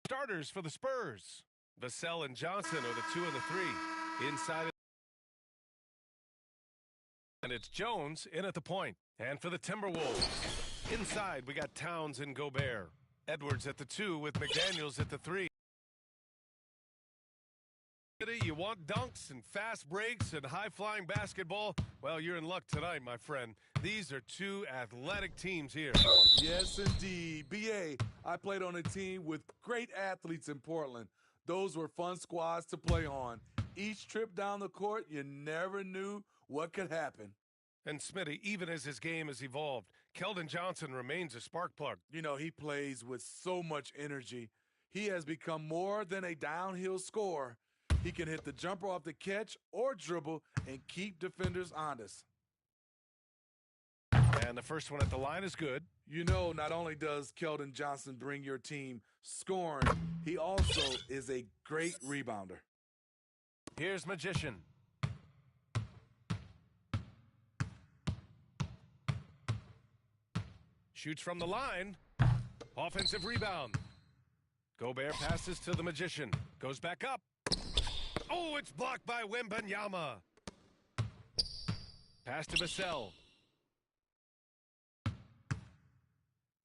Starters for the Spurs. Vassell and Johnson are the 2 and the 3. Inside. And it's Jones in at the point. And for the Timberwolves, inside we got Towns and Gobert. Edwards at the 2 with McDaniels at the 3. You want dunks and fast breaks and high-flying basketball? Well, you're in luck tonight, my friend. These are two athletic teams here. Yes, indeed. B.A., I played on a team with great athletes in Portland. Those were fun squads to play on. Each trip down the court, you never knew what could happen. And Smitty, even as his game has evolved, Keldon Johnson remains a spark plug. You know, he plays with so much energy. He has become more than a downhill scorer. He can hit the jumper off the catch or dribble and keep defenders honest. And the first one at the line is good. You know, not only does Keldon Johnson bring your team scoring, he also is a great rebounder. Here's Magician. Shoots from the line. Offensive rebound. Gobert passes to the Magician. Goes back up. Oh, it's blocked by Wembanyama. Pass to Vassell.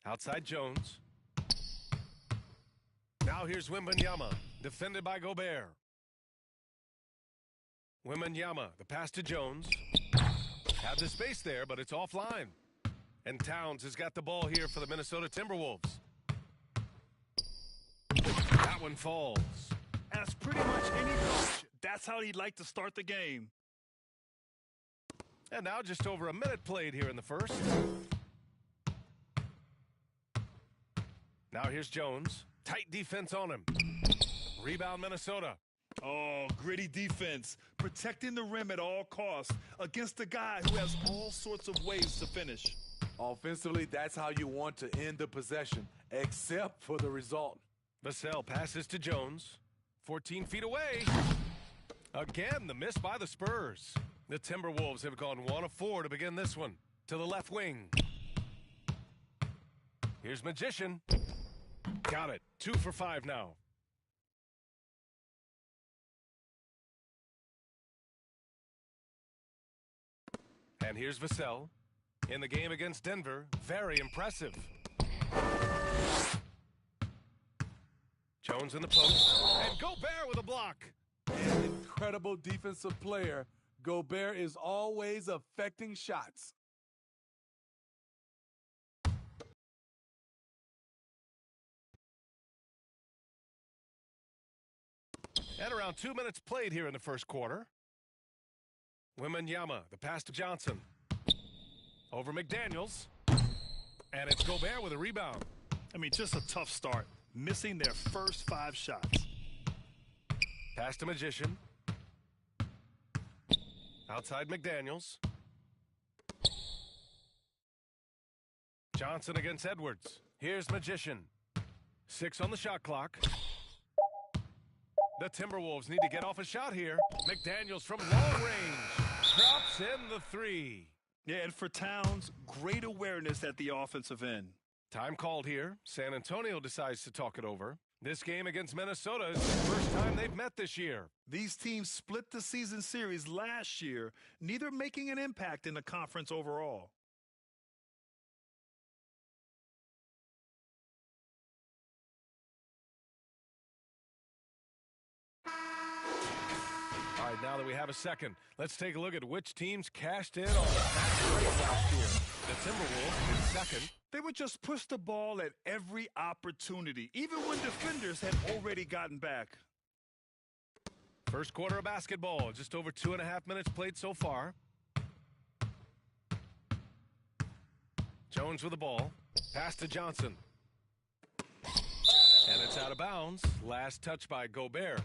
Outside Jones. Now here's Wembanyama, defended by Gobert. Wembanyama, the pass to Jones. Had the space there, but it's offline. And Towns has got the ball here for the Minnesota Timberwolves. That one falls. As pretty much any coach, that's how he'd like to start the game. And now just over a minute played here in the first. Now here's Jones. Tight defense on him. Rebound Minnesota. Oh, gritty defense. Protecting the rim at all costs against a guy who has all sorts of ways to finish. Offensively, that's how you want to end the possession, except for the result. Vassell passes to Jones. 14 feet away. Again, the miss by the Spurs. The Timberwolves have gone 1 of 4 to begin this one. To the left wing. Here's Magician. Got it. 2 for 5 now. And here's Vassell. In the game against Denver, very impressive. Jones in the post. And Gobert with a block. An incredible defensive player. Gobert is always affecting shots. And around 2 minutes played here in the first quarter. Wembanyama, the pass to Johnson. Over McDaniels. And it's Gobert with a rebound. I mean, just a tough start. Missing their first 5 shots. Pass to Magician. Outside McDaniels. Johnson against Edwards. Here's Magician. 6 on the shot clock. The Timberwolves need to get off a shot here. McDaniels from long range. Drops in the 3. Yeah, and for Towns, great awareness at the offensive end. Time called here. San Antonio decides to talk it over. This game against Minnesota is the first time they've met this year. These teams split the season series last year, neither making an impact in the conference overall. All right, now that we have a second, let's take a look at which teams cashed in on the fast break last year. The Timberwolves in second. They would just push the ball at every opportunity, even when defenders had already gotten back. First quarter of basketball, just over 2.5 minutes played so far. Jones with the ball. Pass to Johnson. And it's out of bounds. Last touch by Gobert.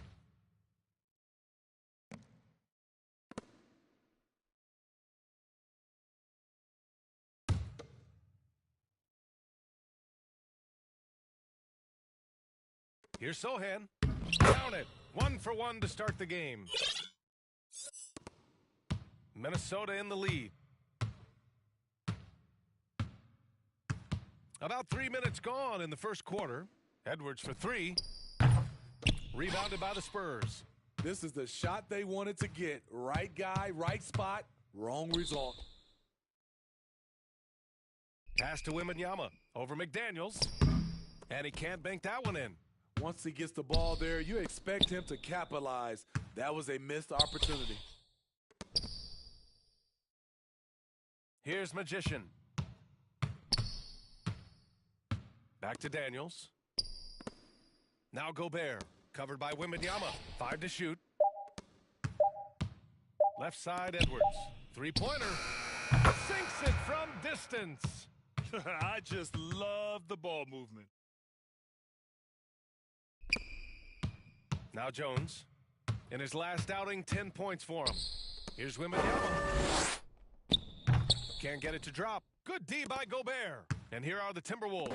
Here's Sohan. Down it. 1 for 1 to start the game. Minnesota in the lead. About 3 minutes gone in the first quarter. Edwards for 3. Rebounded by the Spurs. This is the shot they wanted to get. Right guy, right spot, wrong result. Pass to Wembanyama over McDaniels. And he can't bank that one in. Once he gets the ball there, you expect him to capitalize. That was a missed opportunity. Here's Magician. Back to Daniels. Now Gobert, covered by Wembanyama. 5 to shoot. Left side, Edwards. Three-pointer. Sinks it from distance. I just love the ball movement. Now Jones. In his last outing, 10 points for him. Here's Wembanyama. Can't get it to drop. Good D by Gobert. And here are the Timberwolves.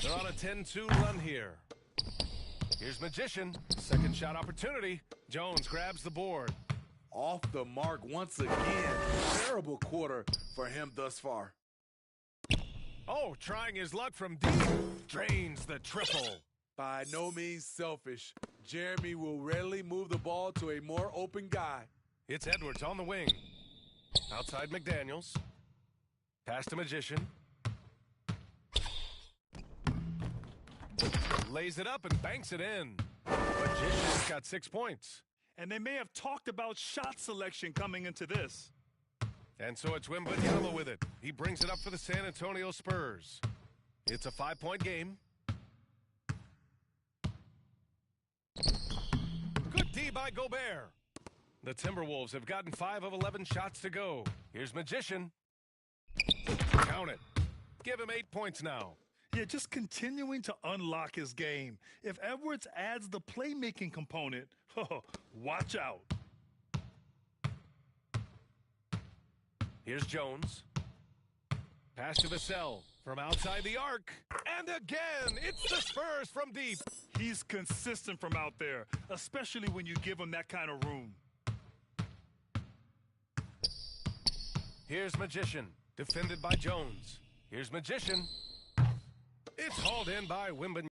They're on a 10-2 run here. Here's Magician. Second shot opportunity. Jones grabs the board. Off the mark once again. Terrible quarter for him thus far. Oh, trying his luck from deep. Drains the triple. By no means selfish. Jeremy will readily move the ball to a more open guy. It's Edwards on the wing. Outside McDaniels. Pass to Magician. Lays it up and banks it in. Magician's got 6 points. And they may have talked about shot selection coming into this. And so it's Wembanyama with it. He brings it up for the San Antonio Spurs. It's a 5-point game. Good D by Gobert. The Timberwolves have gotten 5 of 11 shots to go. Here's Magician. Count it. Give him 8 points now. Yeah, just continuing to unlock his game. If Edwards adds the playmaking component, watch out. Here's Jones. Pass to Vassell from outside the arc. And again, it's the Spurs from deep. He's consistent from out there, especially when you give him that kind of room. Here's Magician, defended by Jones. Here's Magician. It's hauled in by Wembanyama.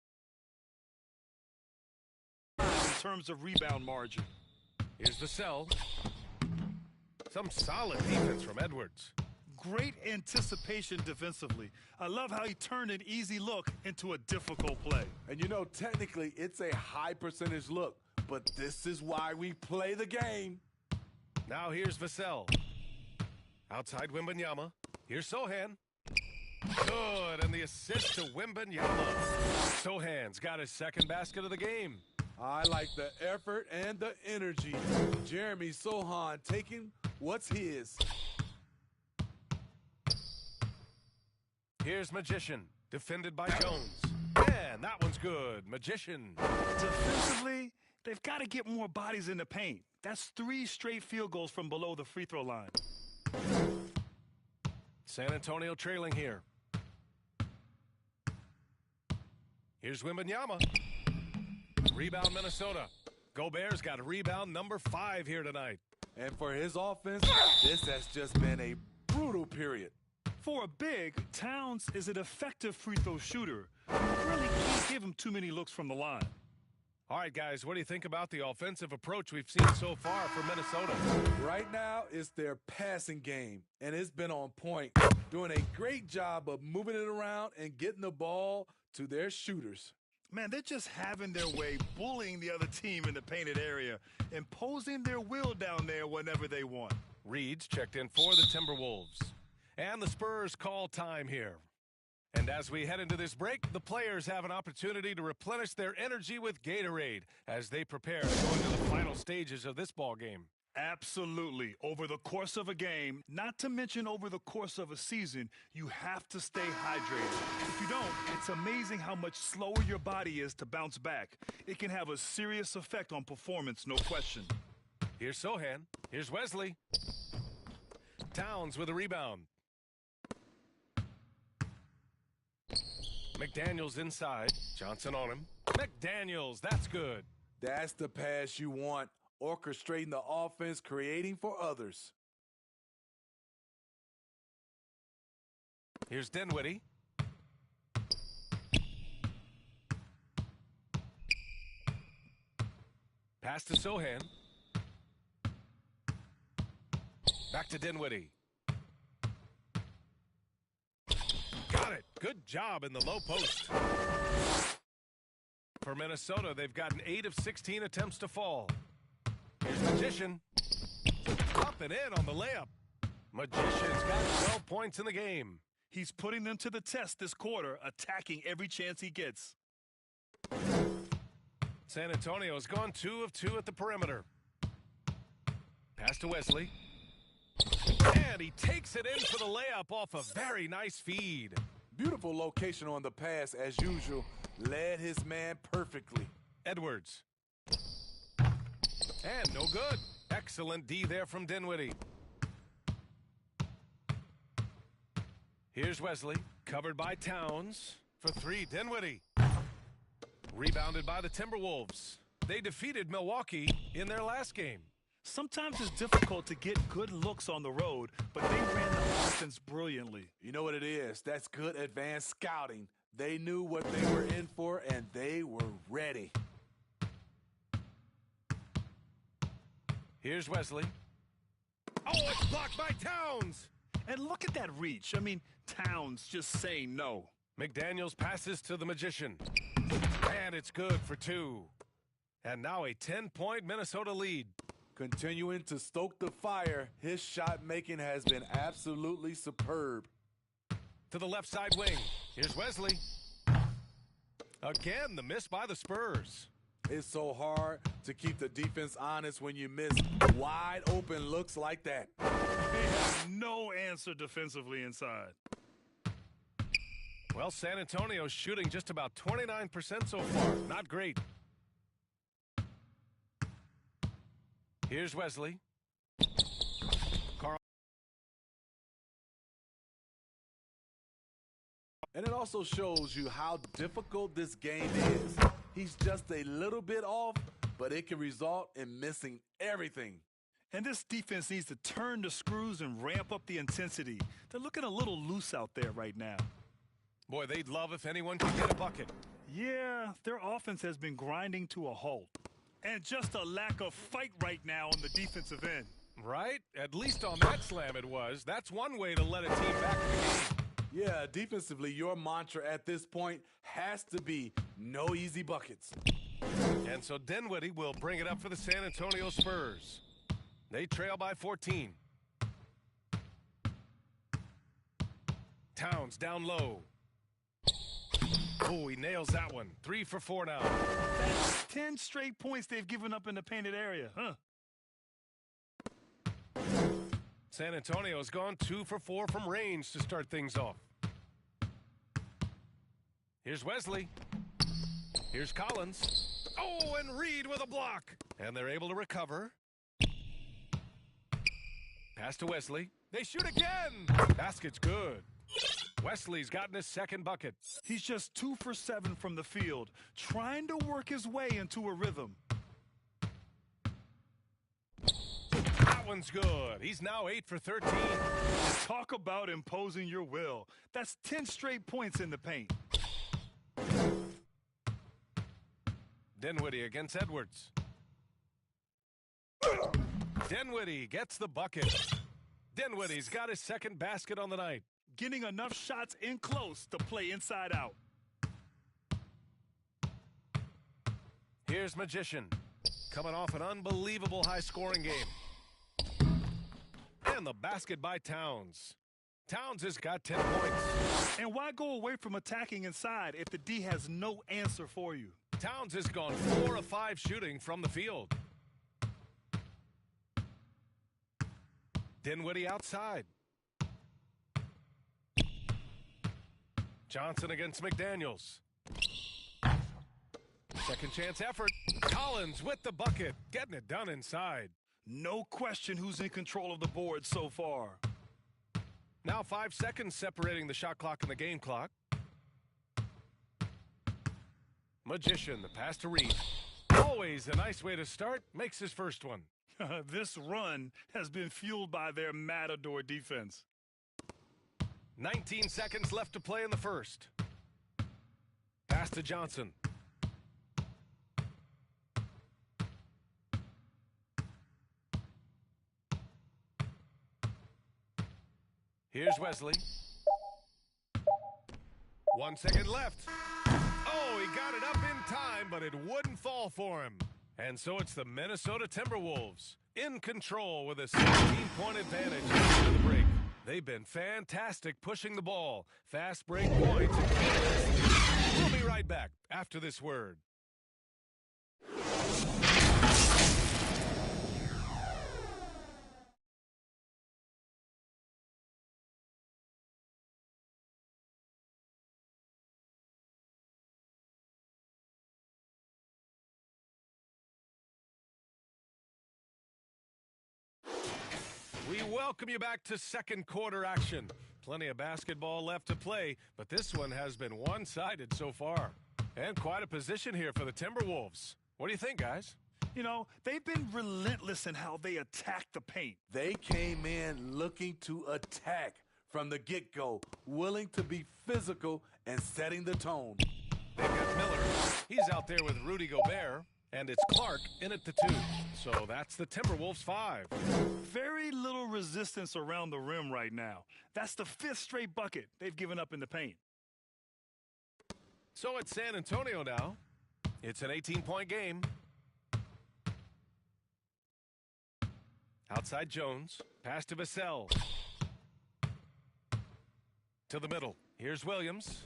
In terms of rebound margin. Here's Vassell. Some solid defense from Edwards. Great anticipation defensively. I love how he turned an easy look into a difficult play. And you know, technically, it's a high percentage look, but this is why we play the game. Now here's Vassell. Outside Wembanyama. Here's Sohan. Good, and the assist to Wembanyama. Sohan's got his second basket of the game. I like the effort and the energy. Jeremy Sohan taking what's his. Here's Magician, defended by Jones. Man, that one's good. Magician. Defensively, they've got to get more bodies in the paint. That's 3 straight field goals from below the free throw line. San Antonio trailing here. Here's Wembanyama. Rebound Minnesota. Gobert's got rebound number 5 here tonight. And for his offense, this has just been a brutal period. For a big, Towns is an effective free throw shooter. You really can't give him too many looks from the line. All right, guys, what do you think about the offensive approach we've seen so far for Minnesota? Right now, it's their passing game, and it's been on point, doing a great job of moving it around and getting the ball to their shooters. Man, they're just having their way, bullying the other team in the painted area, imposing their will down there whenever they want. Reed's checked in for the Timberwolves. And the Spurs call time here. And as we head into this break, the players have an opportunity to replenish their energy with Gatorade as they prepare to go into the final stages of this ball game. Absolutely. Over the course of a game, not to mention over the course of a season, you have to stay hydrated. If you don't, it's amazing how much slower your body is to bounce back. It can have a serious effect on performance, no question. Here's Sohan. Here's Wesley. Towns with a rebound. McDaniels inside. Johnson on him. McDaniels, that's good. That's the pass you want. Orchestrating the offense, creating for others. Here's Dinwiddie. Pass to Sohan. Back to Dinwiddie. Got it. Good job in the low post. For Minnesota, they've gotten 8 of 16 attempts to fall. Here's Magician. Up and in on the layup. Magician's got 12 points in the game. He's putting them to the test this quarter, attacking every chance he gets. San Antonio's gone 2 of 2 at the perimeter. Pass to Wesley. And he takes it in for the layup off a very nice feed. Beautiful location on the pass as usual. Led his man perfectly. Edwards. And no good. Excellent D there from Dinwiddie. Here's Wesley, covered by Towns for 3. Dinwiddie. Rebounded by the Timberwolves. They defeated Milwaukee in their last game. Sometimes it's difficult to get good looks on the road, but they ran the offense brilliantly. You know what it is? That's good advanced scouting. They knew what they were in for, and they were ready. Here's Wesley. Oh, it's blocked by Towns. And look at that reach. I mean, Towns just saying no. McDaniels passes to the Magician. And it's good for 2. And now a 10-point Minnesota lead. Continuing to stoke the fire, his shot making has been absolutely superb. To the left side wing. Here's Wesley. Again, the miss by the Spurs. It's so hard to keep the defense honest when you miss wide open looks like that. They have no answer defensively inside. Well, San Antonio's shooting just about 29% so far. Not great. Here's Wesley. Carl. And it also shows you how difficult this game is. He's just a little bit off, but it can result in missing everything. And this defense needs to turn the screws and ramp up the intensity. They're looking a little loose out there right now. Boy, they'd love if anyone could get a bucket. Yeah, their offense has been grinding to a halt. And just a lack of fight right now on the defensive end. Right? At least on that slam it was. That's one way to let a team back in the game. Yeah, defensively, your mantra at this point has to be no easy buckets. And so Dinwiddie will bring it up for the San Antonio Spurs. They trail by 14. Towns down low. Oh, he nails that one. 3 for 4 now. That's 10 straight points they've given up in the painted area, huh? San Antonio's gone 2 for 4 from range to start things off. Here's Wesley. Here's Collins. Oh, and Reed with a block. And they're able to recover. Pass to Wesley. They shoot again. Basket's good. Wesley's gotten his second bucket. He's just 2 for 7 from the field, trying to work his way into a rhythm. That one's good. He's now 8 for 13. Talk about imposing your will. That's 10 straight points in the paint. Dinwiddie against Edwards. Dinwiddie gets the bucket. Dinwiddie's got his second basket on the night. Getting enough shots in close to play inside out. Here's Magician, coming off an unbelievable high-scoring game. And the basket by Towns. Towns has got 10 points. And why go away from attacking inside if the D has no answer for you? Towns has gone 4 of 5 shooting from the field. Dinwiddie outside. Johnson against McDaniels. Second chance effort. Collins with the bucket, getting it done inside. No question who's in control of the board so far. Now 5 seconds separating the shot clock and the game clock. Magician, the pass to Reed. Always a nice way to start, makes his first one. This run has been fueled by their Matador defense. 19 seconds left to play in the first. Pass to Johnson. Here's Wesley. 1 second left. Oh, he got it up in time, but it wouldn't fall for him. And so it's the Minnesota Timberwolves in control with a 16-point advantage after the break. They've been fantastic pushing the ball. Fast break points. We'll be right back after this word. We welcome you back to second quarter action. Plenty of basketball left to play, but this one has been one-sided so far. And quite a position here for the Timberwolves. What do you think, guys? You know, they've been relentless in how they attack the paint. They came in looking to attack from the get-go, willing to be physical and setting the tone. They've got Miller. He's out there with Rudy Gobert. And it's Clark in at the 2. So that's the Timberwolves 5. Very little resistance around the rim right now. That's the 5th straight bucket they've given up in the paint. So it's San Antonio now. It's an 18-point game. Outside Jones. Pass to Vassell. To the middle. Here's Williams.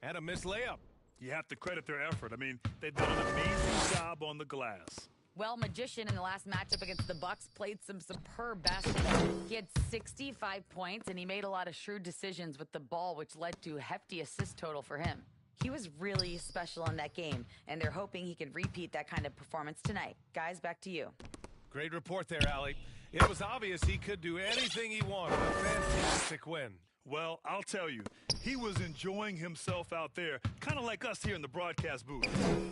And a missed layup. You have to credit their effort. I mean, they've done an amazing job on the glass. Well, Magician in the last matchup against the Bucks played some superb basketball. He had 65 points, and he made a lot of shrewd decisions with the ball, which led to a hefty assist total for him. He was really special in that game, and they're hoping he can repeat that kind of performance tonight. Guys, back to you. Great report there, Allie. It was obvious he could do anything he wanted. A fantastic win. Well, I'll tell you, he was enjoying himself out there, kind of like us here in the broadcast booth.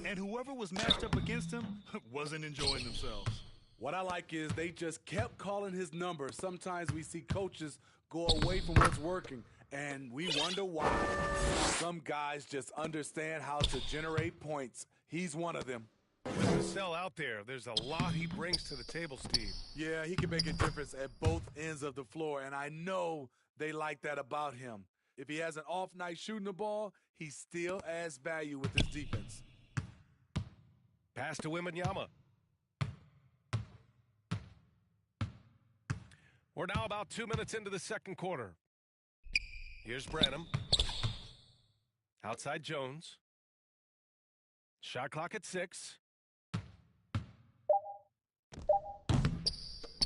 And whoever was matched up against him wasn't enjoying themselves. What I like is they just kept calling his number. Sometimes we see coaches go away from what's working, and we wonder why. Some guys just understand how to generate points. He's one of them. With Vassell out there, there's a lot he brings to the table, Steve. Yeah, he can make a difference at both ends of the floor, and I know they like that about him. If he has an off night shooting the ball, he still adds value with his defense. Pass to Wembanyama. We're now about 2 minutes into the second quarter. Here's Branham. Outside Jones. Shot clock at 6.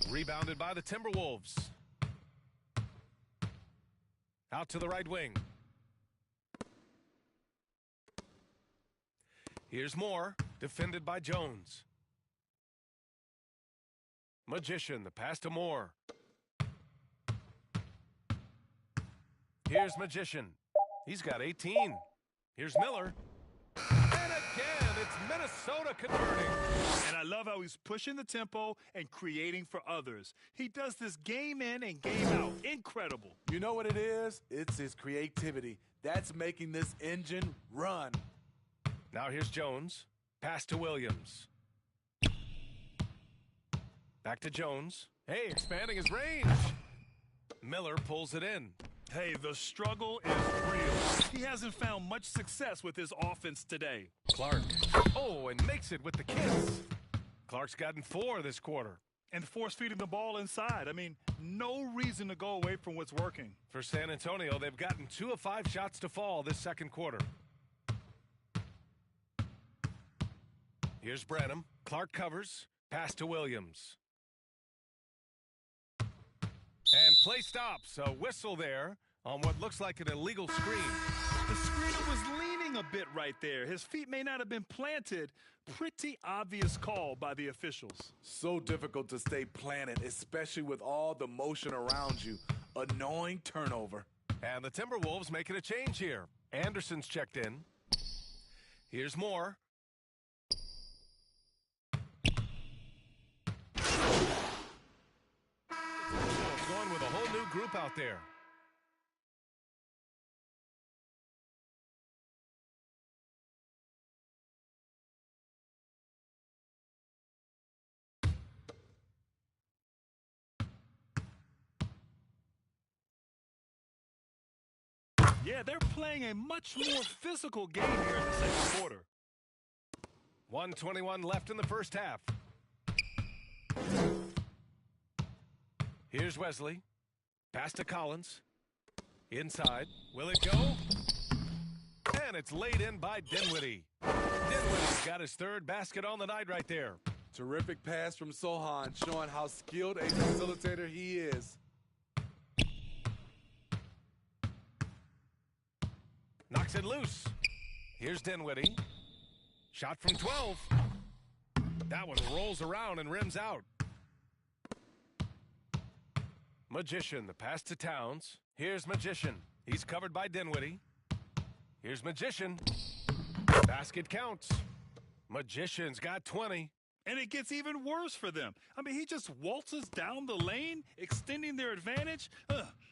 Rebounded by the Timberwolves. Out to the right wing. Here's Moore, defended by Jones. Magician, the pass to Moore. Here's Magician. He's got 18. Here's Miller. And again, it's Minnesota converting. And I love how he's pushing the tempo and creating for others. He does this game in and game out. Incredible. You know what it is? It's his creativity. That's making this engine run. Now here's Jones. Pass to Williams. Back to Jones. Hey, expanding his range. Miller pulls it in. Hey, the struggle is real. He hasn't found much success with his offense today. Clark. Oh, and makes it with the kiss. Clark's gotten 4 this quarter. And force feeding the ball inside. I mean, no reason to go away from what's working. For San Antonio, they've gotten 2 of 5 shots to fall this second quarter. Here's Branham. Clark covers. Pass to Williams. And play stops. A whistle there on what looks like an illegal screen. The screener was leaning a bit right there. His feet may not have been planted. Pretty obvious call by the officials. So difficult to stay planted, especially with all the motion around you. Annoying turnover. And the Timberwolves making a change here. Anderson's checked in. Here's Moore. Going with a whole new group out there. Yeah, they're playing a much more physical game here in the second quarter. 1:21 left in the first half. Here's Wesley. Pass to Collins. Inside. Will it go? And it's laid in by Dinwiddie. Dinwiddie's got his third basket on the night right there. Terrific pass from Sochan, showing how skilled a facilitator he is. Knocks it loose. Here's Dinwiddie. Shot from 12. That one rolls around and rims out. Magician, the pass to Towns. Here's Magician. He's covered by Dinwiddie. Here's Magician. Basket counts. Magician's got 20. And it gets even worse for them. I mean, he just waltzes down the lane, extending their advantage.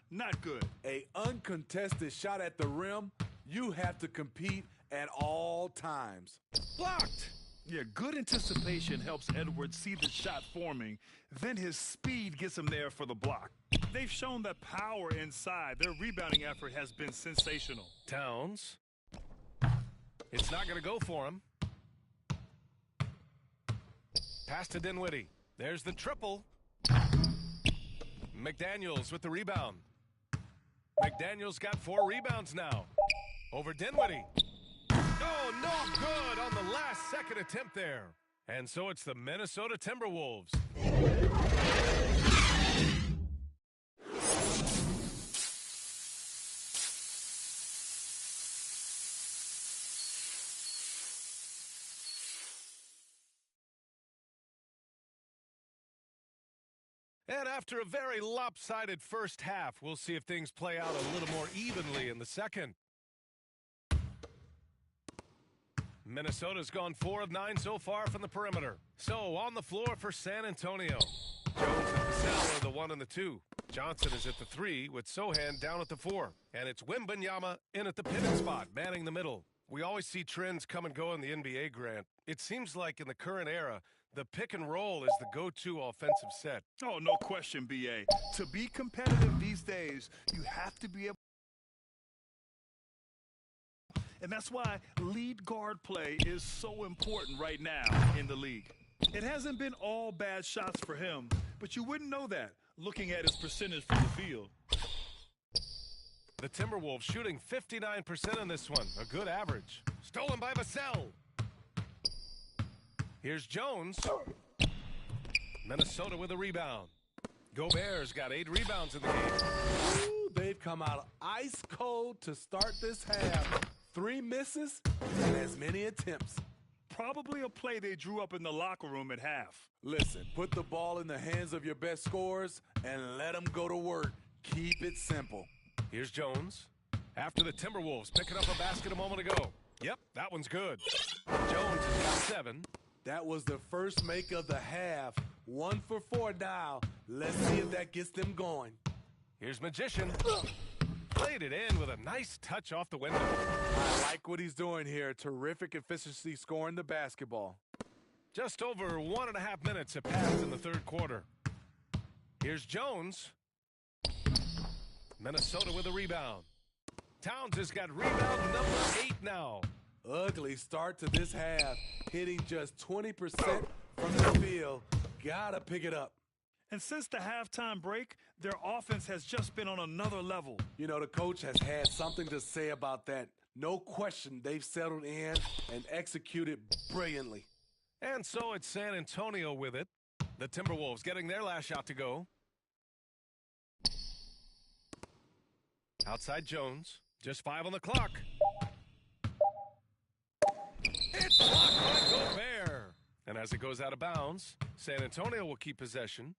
Not good. A uncontested shot at the rim, you have to compete at all times. Blocked. Yeah, good anticipation helps Edwards see the shot forming. Then his speed gets him there for the block. They've shown that power inside. Their rebounding effort has been sensational. Towns. It's not going to go for him. Pass to Dinwiddie. There's the triple. McDaniels with the rebound. McDaniels got 4 rebounds now. Over Dinwiddie. Oh, no good on the last second attempt there. And so it's the Minnesota Timberwolves. And after a very lopsided first half, we'll see if things play out a little more evenly in the second. Minnesota's gone 4 of 9 so far from the perimeter. So on the floor for San Antonio. Jones and Vassell are the 1 and the 2. Johnson is at the 3 with Sochan down at the 4. And it's Wembanyama in at the pivot spot, manning the middle. We always see trends come and go in the NBA, Grant. It seems like in the current era, the pick and roll is the go-to offensive set. Oh, no question, B.A. To be competitive these days, you have to be able. And that's why lead guard play is so important right now in the league. It hasn't been all bad shots for him, but you wouldn't know that looking at his percentage from the field. The Timberwolves shooting 59% in this one, a good average. Stolen by Vassell. Here's Jones. Minnesota with a rebound. Gobert's got 8 rebounds in the game. Ooh, they've come out ice cold to start this half. 3 misses and as many attempts. Probably a play they drew up in the locker room at half. Listen, put the ball in the hands of your best scorers and let them go to work. Keep it simple. Here's Jones. After the Timberwolves picking up a basket a moment ago. Yep, that one's good. Jones has got 7. That was the first make of the half. 1 for 4 now. Let's see if that gets them going. Here's Magician. Played it in with a nice touch off the window. I like what he's doing here. Terrific efficiency scoring the basketball. Just over 1.5 minutes have passed in the third quarter. Here's Jones. Minnesota with a rebound. Towns has got rebound number 8 now. Ugly start to this half. Hitting just 20% from the field. Gotta pick it up. And since the halftime break, their offense has just been on another level. You know, the coach has had something to say about that. No question, they've settled in and executed brilliantly. And so it's San Antonio with it. The Timberwolves getting their last shot to go. Outside Jones. Just 5 on the clock. It's blocked by Gobert. And as it goes out of bounds, San Antonio will keep possession.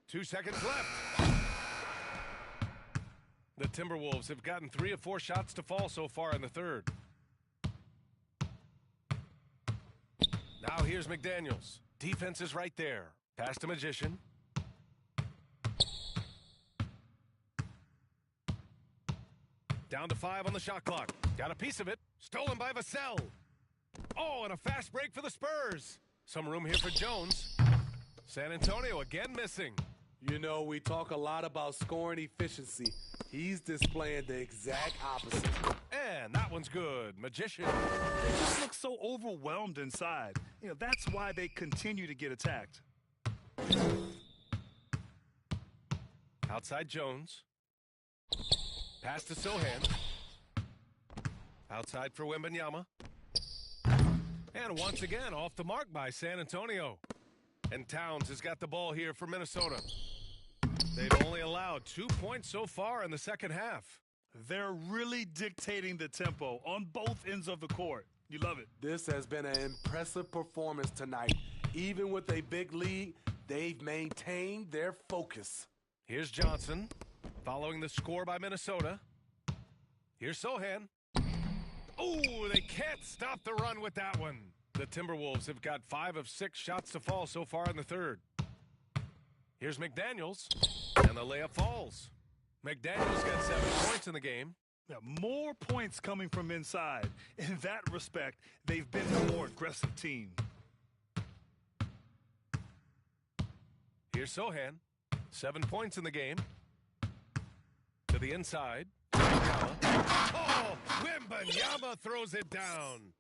Two seconds left. The Timberwolves have gotten 3 of 4 shots to fall so far in the third. Now here's McDaniels. Defense is right there. Pass to Magician. Down to 5 on the shot clock. Got a piece of it. Stolen by Vassell. Oh, and a fast break for the Spurs. Some room here for Jones. San Antonio again missing. You know, we talk a lot about scoring efficiency. He's displaying the exact opposite. And that one's good. Magician. They just look so overwhelmed inside. That's why they continue to get attacked. Outside Jones. Pass to Sohan. Outside for Wembanyama. And once again, off the mark by San Antonio. And Towns has got the ball here for Minnesota. They've only allowed 2 points so far in the second half. They're really dictating the tempo on both ends of the court. You love it. This has been an impressive performance tonight. Even with a big lead, they've maintained their focus. Here's Johnson, following the score by Minnesota. Here's Sohan. Oh, they can't stop the run with that one. The Timberwolves have got 5 of 6 shots to fall so far in the third. Here's McDaniels, and the layup falls. McDaniels got 7 points in the game. Yeah, more points coming from inside. In that respect, they've been the more aggressive team. Here's Sohan, 7 points in the game. To the inside. Oh, Wembanyama throws it down.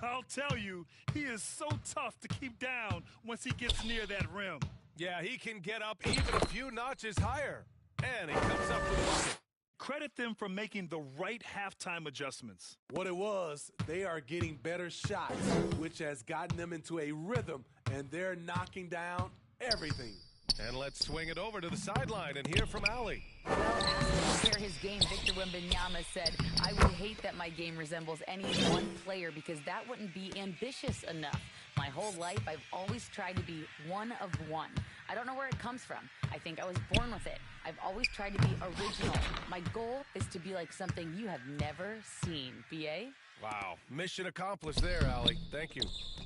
I'll tell you, he is so tough to keep down once he gets near that rim. Yeah, he can get up even a few notches higher. And he comes up with a bucket. Credit them for making the right halftime adjustments. What it was, they are getting better shots, which has gotten them into a rhythm, and they're knocking down everything. And let's swing it over to the sideline and hear from Allie. Well, asked to compare his game, Victor Wembanyama said, "I would hate that my game resembles any one player because that wouldn't be ambitious enough. My whole life, I've always tried to be one of one. I don't know where it comes from. I think I was born with it. I've always tried to be original. My goal is to be like something you have never seen." BA? Wow. Mission accomplished there, Allie. Thank you.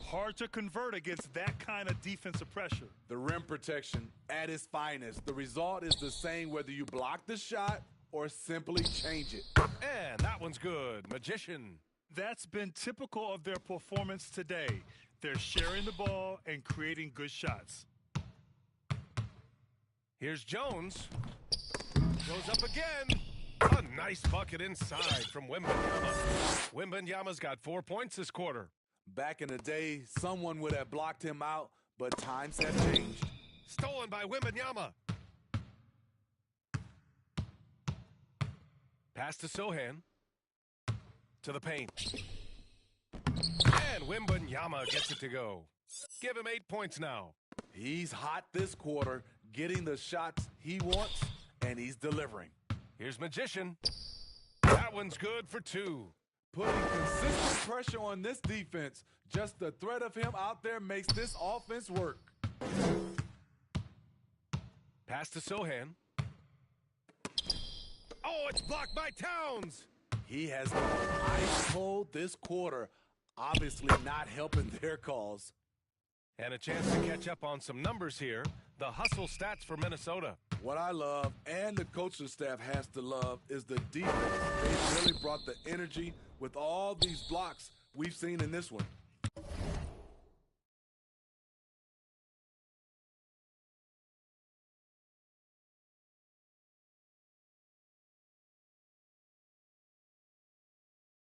Hard to convert against that kind of defensive pressure. The rim protection at its finest. The result is the same whether you block the shot or simply change it. And that one's good. Magician. That's been typical of their performance today. They're sharing the ball and creating good shots. Here's Jones. Goes up again. A nice bucket inside from Wembanyama. Wembanyama's got 4 points this quarter. Back in the day, someone would have blocked him out, but times have changed. Stolen by Wembanyama. Pass to Sohan. To the paint. And Wembanyama gets it to go. Give him 8 points now. He's hot this quarter, getting the shots he wants, and he's delivering. Here's Magician. That one's good for 2. Putting consistent pressure on this defense. Just the threat of him out there makes this offense work. Pass to Sohan. Oh, it's blocked by Towns. He has gone ice cold this quarter, obviously not helping their cause. And a chance to catch up on some numbers here. The hustle stats for Minnesota. What I love, and the coaching staff has to love, is the defense. They've really brought the energy with all these blocks we've seen in this one.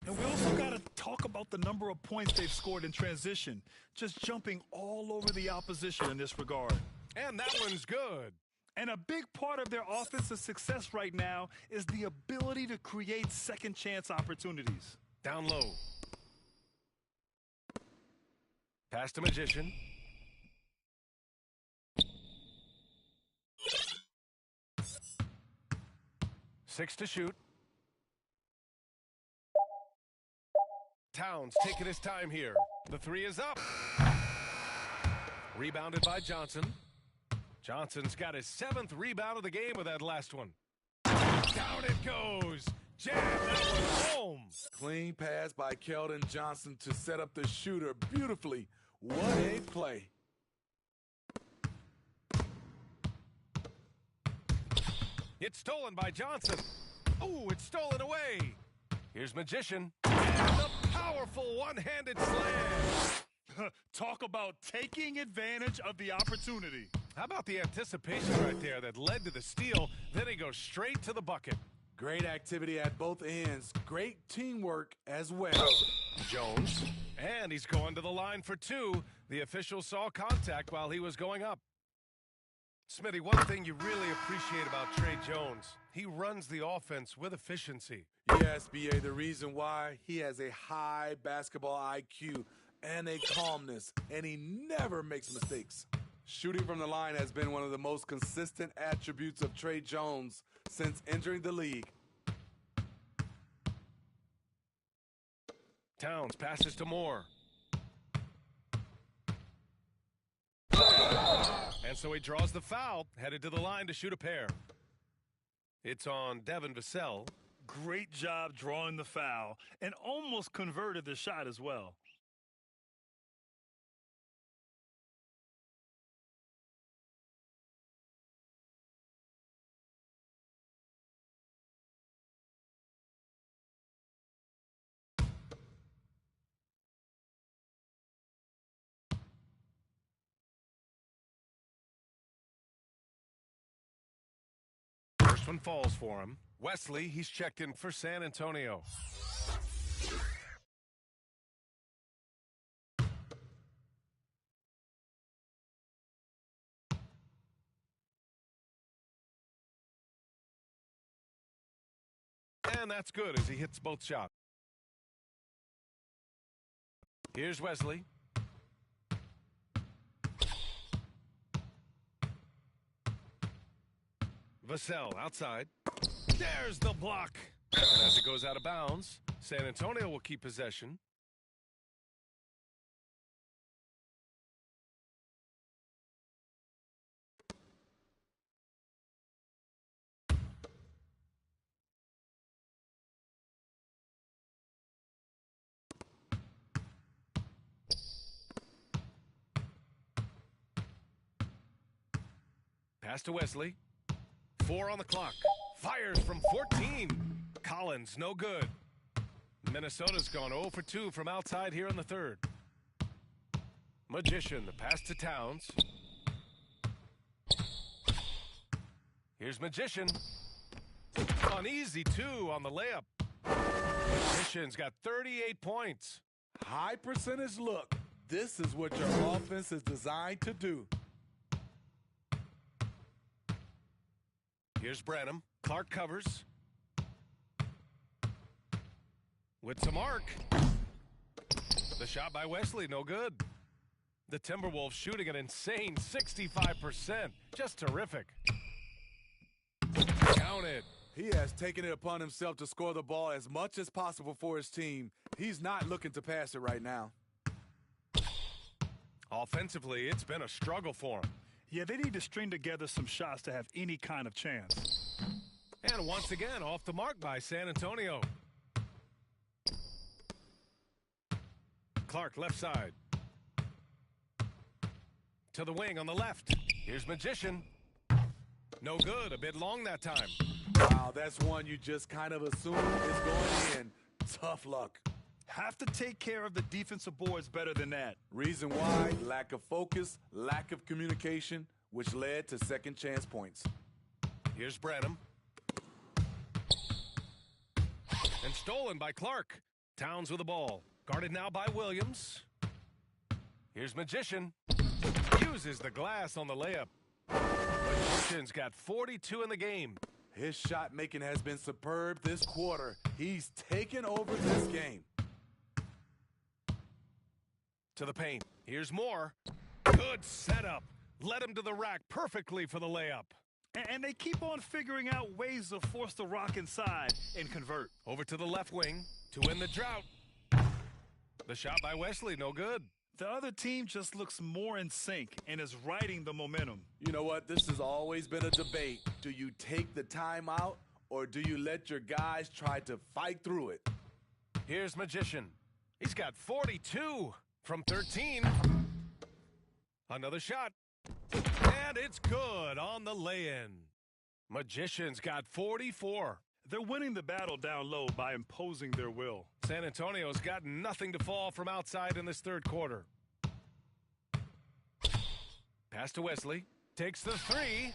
And we also got to talk about the number of points they've scored in transition, just jumping all over the opposition in this regard. And that one's good. And a big part of their offensive success right now is the ability to create second chance opportunities. Down low. Pass to Magician. Six to shoot. Towns taking his time here. The 3 is up. Rebounded by Johnson. Johnson's got his 7th rebound of the game with that last one. Down it goes. Jam that one home. Clean pass by Keldon Johnson to set up the shooter beautifully. What a play. It's stolen by Johnson. Oh, it's stolen away. Here's Magician. And the powerful one-handed slam. Talk about taking advantage of the opportunity. How about the anticipation right there that led to the steal? Then he goes straight to the bucket. Great activity at both ends. Great teamwork as well. Jones, and he's going to the line for two. The official saw contact while he was going up. Smitty, one thing you really appreciate about Tre Jones, he runs the offense with efficiency. Yes, B.A., the reason why, he has a high basketball IQ and a calmness, and he never makes mistakes. Shooting from the line has been one of the most consistent attributes of Tre Jones since entering the league. Towns passes to Moore. And so he draws the foul, headed to the line to shoot a pair. It's on Devin Vassell. Great job drawing the foul and almost converted the shot as well. First one falls for him. Wesley, he's checked in for San Antonio. And that's good as he hits both shots. Here's Wesley. Vassell outside. There's the block. And as it goes out of bounds, San Antonio will keep possession. Pass to Wesley. 4 on the clock. Fires from 14. Collins, no good. Minnesota's gone 0 for 2 from outside here in the third. Magician, the pass to Towns. Here's Magician. Uneasy 2 on the layup. Magician's got 38 points. High percentage look. This is what your offense is designed to do. Here's Branham. Clark covers. With some arc. The shot by Wesley, no good. The Timberwolves shooting an insane 65%. Just terrific. Count it. He has taken it upon himself to score the ball as much as possible for his team. He's not looking to pass it right now. Offensively, it's been a struggle for him. Yeah, they need to string together some shots to have any kind of chance. And once again, off the mark by San Antonio. Clark, left side. To the wing on the left. Here's Magician. No good, a bit long that time. Wow, that's one you just kind of assume is going in. Tough luck. Have to take care of the defensive boards better than that. Reason why? Lack of focus, lack of communication, which led to second chance points. Here's Branham. And stolen by Clark. Towns with the ball. Guarded now by Williams. Here's Magician. Uses the glass on the layup. Magician's got 42 in the game. His shot making has been superb this quarter. He's taken over this game. To the paint. Here's Moore. Good setup. Led him to the rack perfectly for the layup. And they keep on figuring out ways to force the rock inside and convert. Over to the left wing to win the drought. The shot by Wesley, no good. The other team just looks more in sync and is riding the momentum. You know what? This has always been a debate. Do you take the timeout or do you let your guys try to fight through it? Here's Magician. He's got 42 from 13. Another shot. And it's good on the lay-in. Magician's got 44. They're winning the battle down low by imposing their will. San Antonio's got nothing to fall from outside in this third quarter. Pass to Wesley. Takes the three.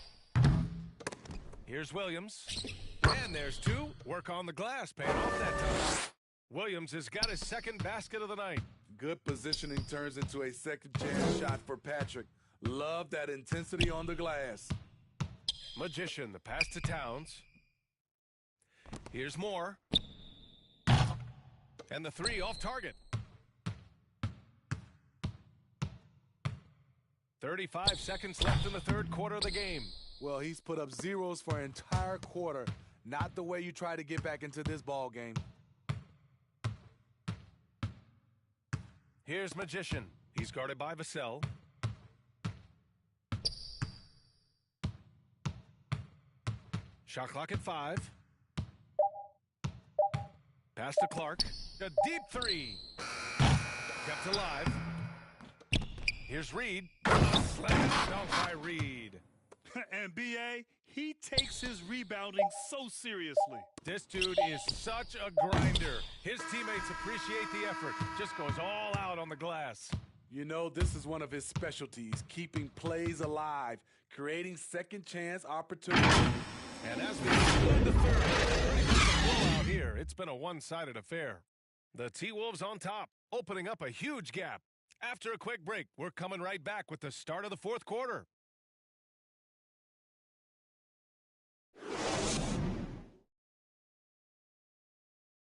Here's Williams. And there's two. Work on the glass. Paying off that time. Williams has got his second basket of the night. Good positioning turns into a second chance shot for Patrick. Love that intensity on the glass. Magician, the pass to Towns. Here's Moore. And the three off target. 35 seconds left in the third quarter of the game. Well, he's put up zeros for an entire quarter. Not the way you try to get back into this ball game. Here's Magician. He's guarded by Vassell. Shot clock at 5. Pass to Clark. A deep three. Kept alive. Here's Reed. Slam dunk by Reed. And B.A., he takes his rebounding so seriously. This dude is such a grinder. His teammates appreciate the effort. Just goes all out on the glass. You know, this is one of his specialties, keeping plays alive, creating second chance opportunities. And as we conclude the third, it's a blowout here. It's been a one-sided affair. The T-Wolves on top, opening up a huge gap. After a quick break, we're coming right back with the start of the fourth quarter.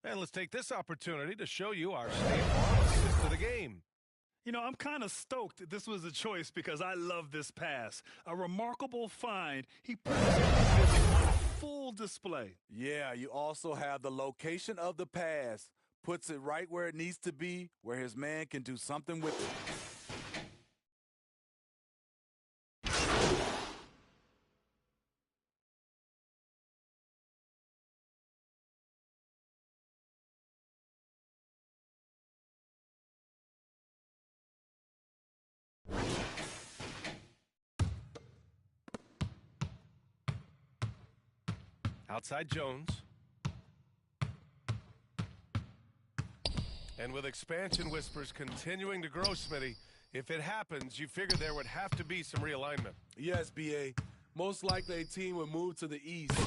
And let's take this opportunity to show you our State Farm assist of the game. You know, I'm kind of stoked this was a choice because I love this pass. A remarkable find. He put it on full display. Yeah, you also have the location of the pass. Puts it right where it needs to be, where his man can do something with it. Outside Jones. And with expansion whispers continuing to grow, Smitty, if it happens, you figure there would have to be some realignment. Yes, B.A. Most likely a team would move to the east.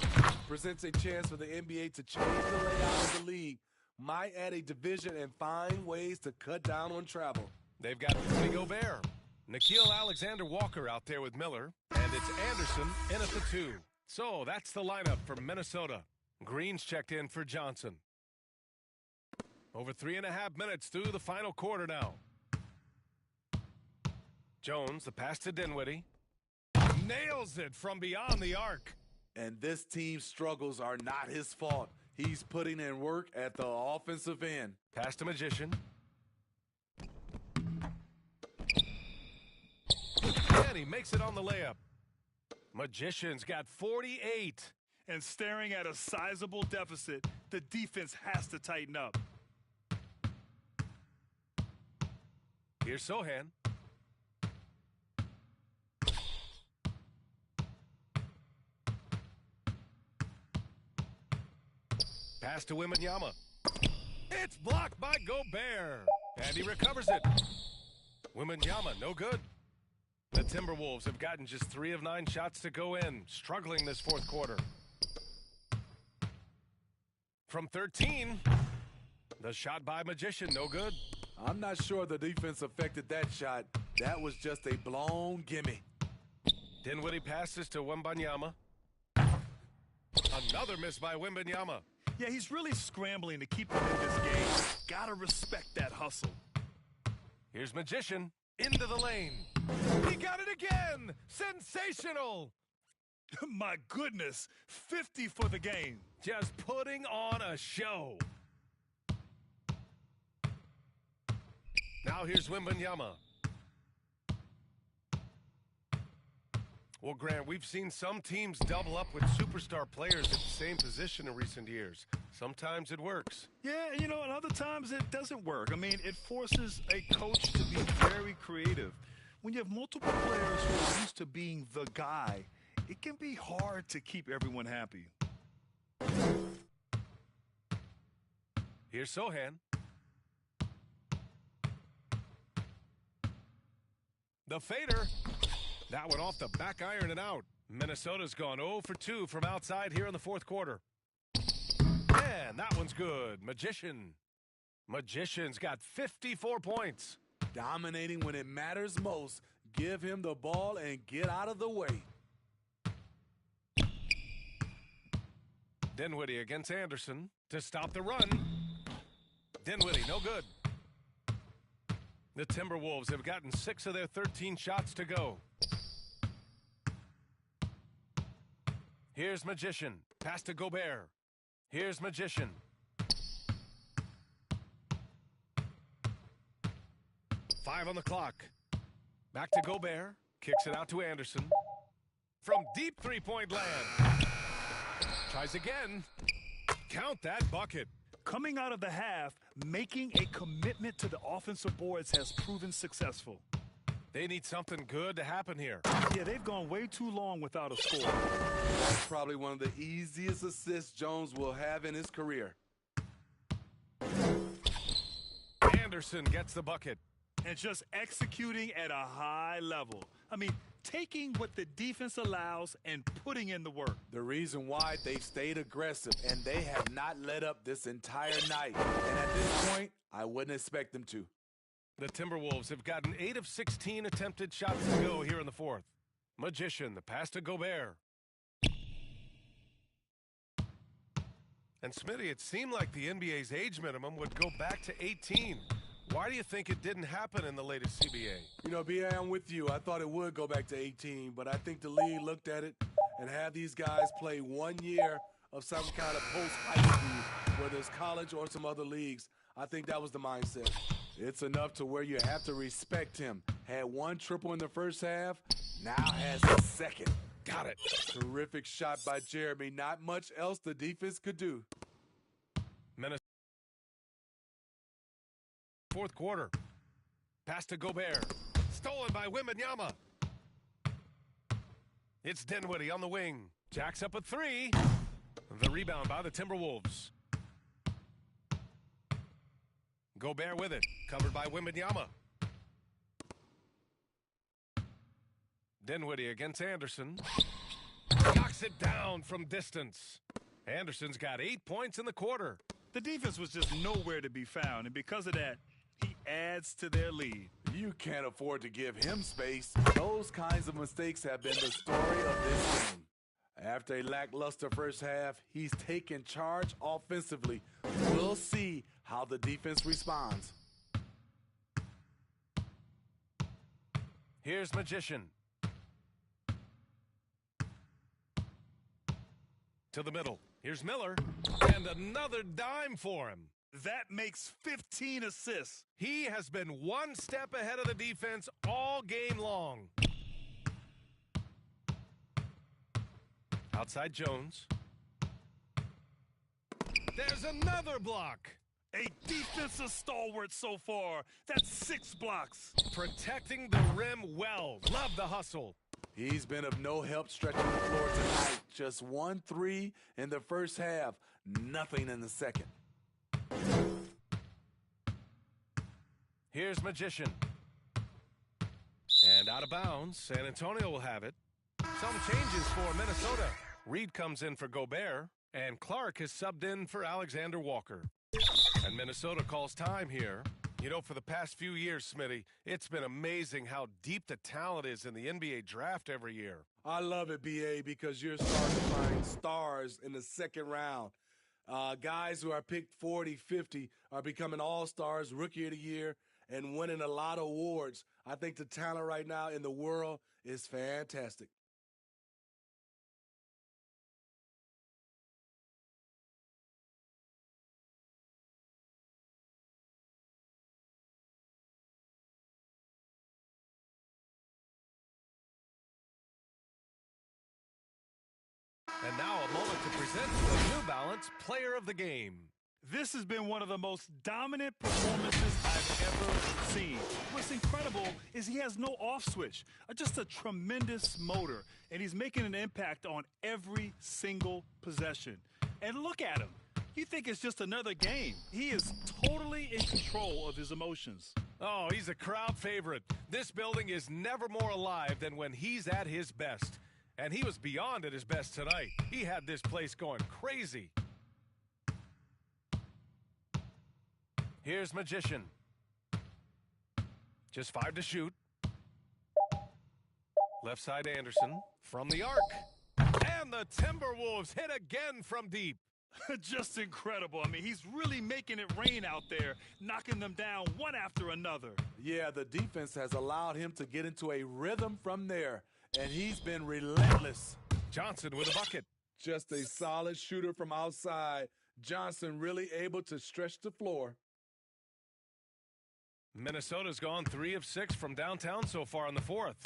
Presents a chance for the NBA to change the layout of the league. Might add a division and find ways to cut down on travel. They've got Rudy Gobert, Nickeil Alexander-Walker out there with Miller, and it's Anderson in at the 2. So that's the lineup for Minnesota. Green's checked in for Johnson. Over 3.5 minutes through the final quarter now. Jones, the pass to Dinwiddie. Nails it from beyond the arc. And this team's struggles are not his fault. He's putting in work at the offensive end. Pass to Magician. And he makes it on the layup. Magician's got 48. And staring at a sizable deficit, the defense has to tighten up. Here's Sohan. Pass to Wembanyama. It's blocked by Gobert. And he recovers it. Wembanyama, no good. The Timberwolves have gotten just 3 of 9 shots to go in, struggling this fourth quarter. From 13, the shot by Magician, no good. I'm not sure the defense affected that shot. That was just a blown gimme. Dinwiddie passes to Wembanyama. Another miss by Wembanyama. Yeah, he's really scrambling to keep him in this game. Gotta respect that hustle. Here's Magician into the lane. He got it again! Sensational! My goodness, 50 for the game. Just putting on a show. Now here's Wembanyama. Well, Grant, we've seen some teams double up with superstar players at the same position in recent years. Sometimes it works. Yeah, you know, and other times it doesn't work. I mean, it forces a coach to be very creative. When you have multiple players who are used to being the guy, it can be hard to keep everyone happy. Here's Sohan. The fader. That one off the back iron and out. Minnesota's gone 0 for 2 from outside here in the fourth quarter. And that one's good. Magician's got 54 points. Dominating when it matters most. Give him the ball and get out of the way. Dinwiddie against Anderson to stop the run. Dinwiddie, no good. The Timberwolves have gotten 6 of their 13 shots to go. Here's Magician. Pass to Gobert. Here's Magician. Five on the clock. Back to Gobert. Kicks it out to Anderson. From deep three-point land. Tries again. Count that bucket. Coming out of the half, making a commitment to the offensive boards has proven successful. They need something good to happen here. Yeah, they've gone way too long without a score. That's probably one of the easiest assists Jones will have in his career. Anderson gets the bucket. And just executing at a high level. I mean, taking what the defense allows and putting in the work. The reason why they stayed aggressive, and they have not let up this entire night. And at this point, I wouldn't expect them to. The Timberwolves have gotten 8 of 16 attempted shots to go here in the fourth. Magician, the pass to Gobert. And Smitty, it seemed like the NBA's age minimum would go back to 18. Why do you think it didn't happen in the latest CBA? You know, B.A., I'm with you. I thought it would go back to 18, but I think the league looked at it and had these guys play 1 year of some kind of post-high school, whether it's college or some other leagues. I think that was the mindset. It's enough to where you have to respect him. Had 1 triple in the first half, now has the second. Got it. Terrific shot by Jeremy. Not much else the defense could do. Minnesota. Fourth quarter. Pass to Gobert. Stolen by Wembanyama. It's Dinwiddie on the wing. Jacks up a 3. The rebound by the Timberwolves. Gobert with it. Covered by Wembanyama. Dinwiddie against Anderson. Knocks it down from distance. Anderson's got 8 points in the quarter. The defense was just nowhere to be found, and because of that, he adds to their lead. You can't afford to give him space. Those kinds of mistakes have been the story of this game. After a lackluster first half, he's taken charge offensively. We'll see how the defense responds. Here's Magician. To the middle. Here's Miller. And another dime for him. That makes 15 assists. He has been one step ahead of the defense all game long. Outside Jones. There's another block. A defensive stalwart so far. That's 6 blocks. Protecting the rim well. Love the hustle. He's been of no help stretching the floor tonight. Just 1 3 in the first half. Nothing in the second. Here's Magician. And out of bounds. San Antonio will have it. Some changes for Minnesota. Reed comes in for Gobert. And Clark is subbed in for Alexander Walker. And Minnesota calls time here. You know, for the past few years, Smitty, it's been amazing how deep the talent is in the NBA draft every year. I love it, B.A., because you're starting to find stars in the second round. Guys who are picked 40, 50 are becoming all-stars, rookie of the year, and winning a lot of awards. I think the talent right now in the world is fantastic. And now a moment to present the New Balance Player of the Game. This has been one of the most dominant performances I've ever seen. What's incredible is he has no off switch, just a tremendous motor, and he's making an impact on every single possession. And look at him. You think it's just another game. He is totally in control of his emotions. Oh, he's a crowd favorite. This building is never more alive than when he's at his best. And he was beyond at his best tonight. He had this place going crazy. Here's Magician. Just 5 to shoot. Left side Anderson from the arc. And the Timberwolves hit again from deep. Just incredible. I mean, he's really making it rain out there, knocking them down one after another. Yeah, the defense has allowed him to get into a rhythm from there, and he's been relentless. Johnson with a bucket. Just a solid shooter from outside. Johnson really able to stretch the floor. Minnesota's gone 3 of 6 from downtown so far in the fourth.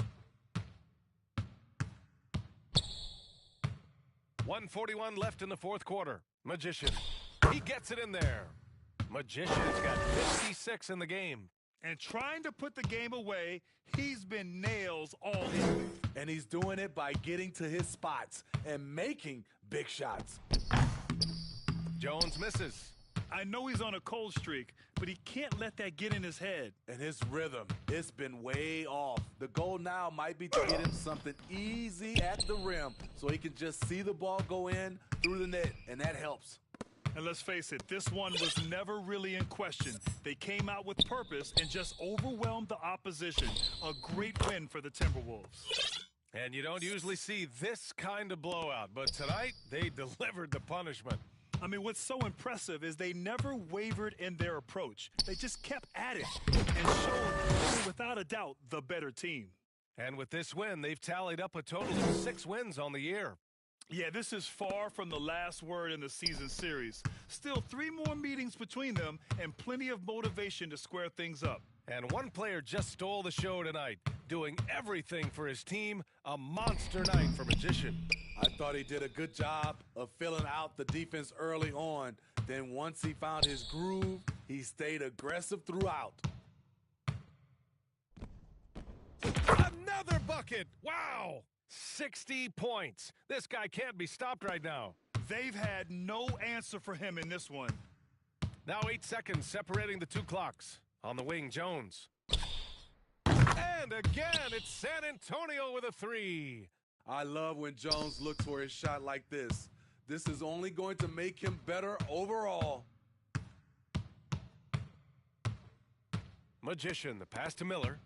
1:41 left in the fourth quarter. Magician. He gets it in there. Magician's got 56 in the game. And trying to put the game away, he's been nails all in. And he's doing it by getting to his spots and making big shots. Jones misses. I know he's on a cold streak, but he can't let that get in his head. And his rhythm, it's been way off. The goal now might be to get him something easy at the rim so he can just see the ball go in through the net, and that helps. And let's face it, this one was never really in question. They came out with purpose and just overwhelmed the opposition. A great win for the Timberwolves. And you don't usually see this kind of blowout, but tonight they delivered the punishment. I mean, what's so impressive is they never wavered in their approach. They just kept at it and showed they were without a doubt the better team. And with this win, they've tallied up a total of 6 wins on the year. Yeah, this is far from the last word in the season series. Still 3 more meetings between them and plenty of motivation to square things up. And one player just stole the show tonight, doing everything for his team. A monster night for Magician. I thought he did a good job of filling out the defense early on. Then once he found his groove, he stayed aggressive throughout. Another bucket! Wow! 60 points. This guy can't be stopped right now. They've had no answer for him in this one. Now 8 seconds separating the 2 clocks. On the wing, Jones. And again, it's San Antonio with a 3. I love when Jones looks for his shot like this. This is only going to make him better overall. Magician, the pass to Miller.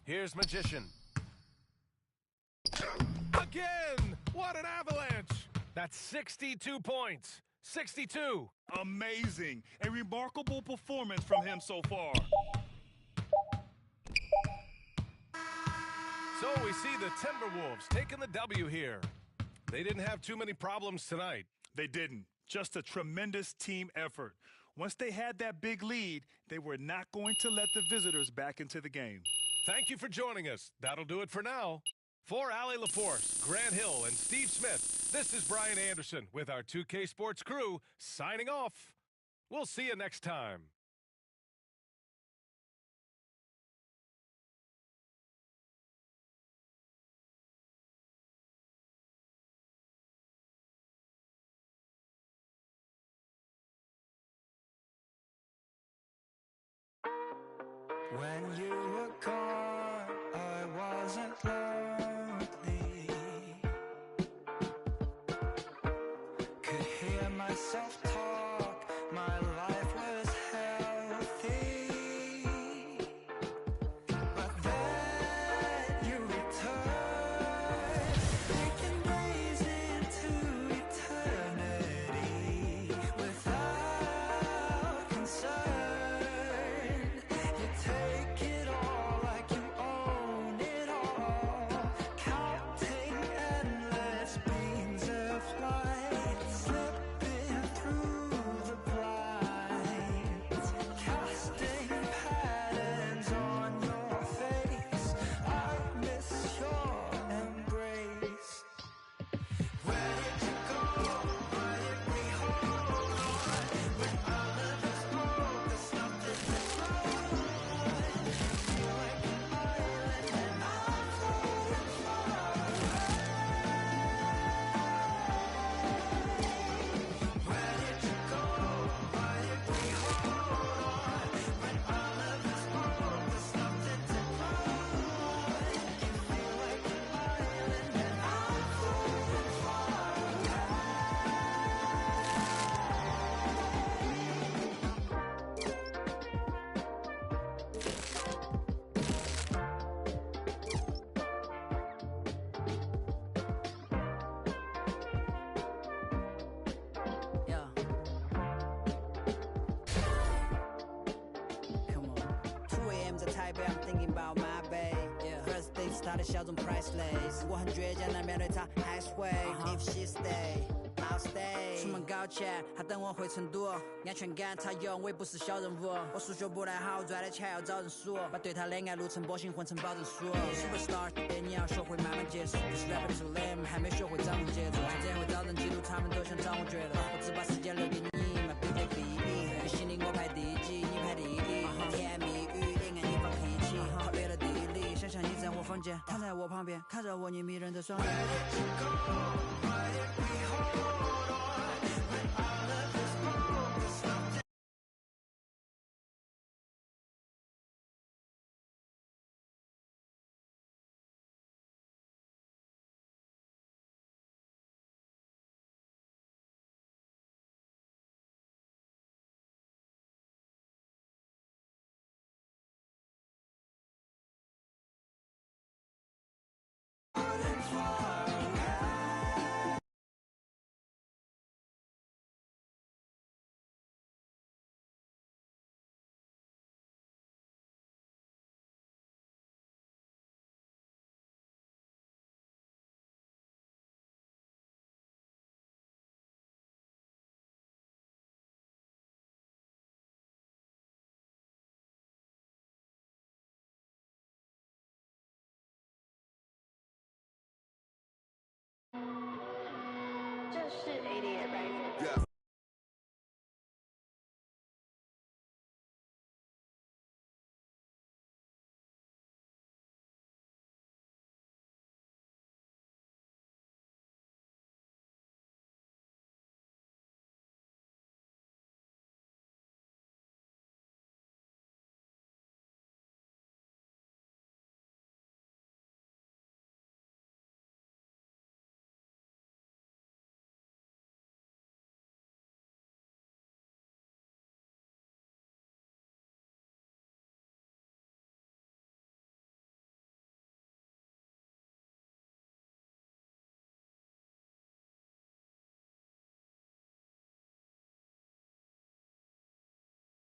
Here's Magician. Again! What an avalanche! That's 62 points. 62. Amazing. A remarkable performance from him so far. So we see the Timberwolves taking the W here. They didn't have too many problems tonight. They didn't. Just a tremendous team effort. Once they had that big lead, they were not going to let the visitors back into the game. Thank you for joining us. That'll do it for now. For Allie LaForce, Grant Hill, and Steve Smith, this is Brian Anderson with our 2K Sports crew signing off. We'll see you next time. When you were gone, I wasn't lonely. Could hear myself talk, my life was healthy. But then you returned, taking days into eternity without concern. You take it all like 他的小众 priceless， 我很倔强，难面对他 highway。If she stay。I'll stay。出门搞钱，他等我回成都，安全感他有，我也不是小人物。我数学不太好，赚的钱要找人数，把对他的爱路程波形混成保证书。Superstar， 你要学会慢慢接受，就是 rapper too lame， 还没学会掌控节奏，这会遭人嫉妒，他们都想掌握决斗。我只把时间留给你，My baby baby， 你心里我排第几，你排第一，甜言蜜语也爱你发脾气，跨越了地理，想象你在我房间，躺在我旁边，看着我你迷人的双眼。这是88 Rifle。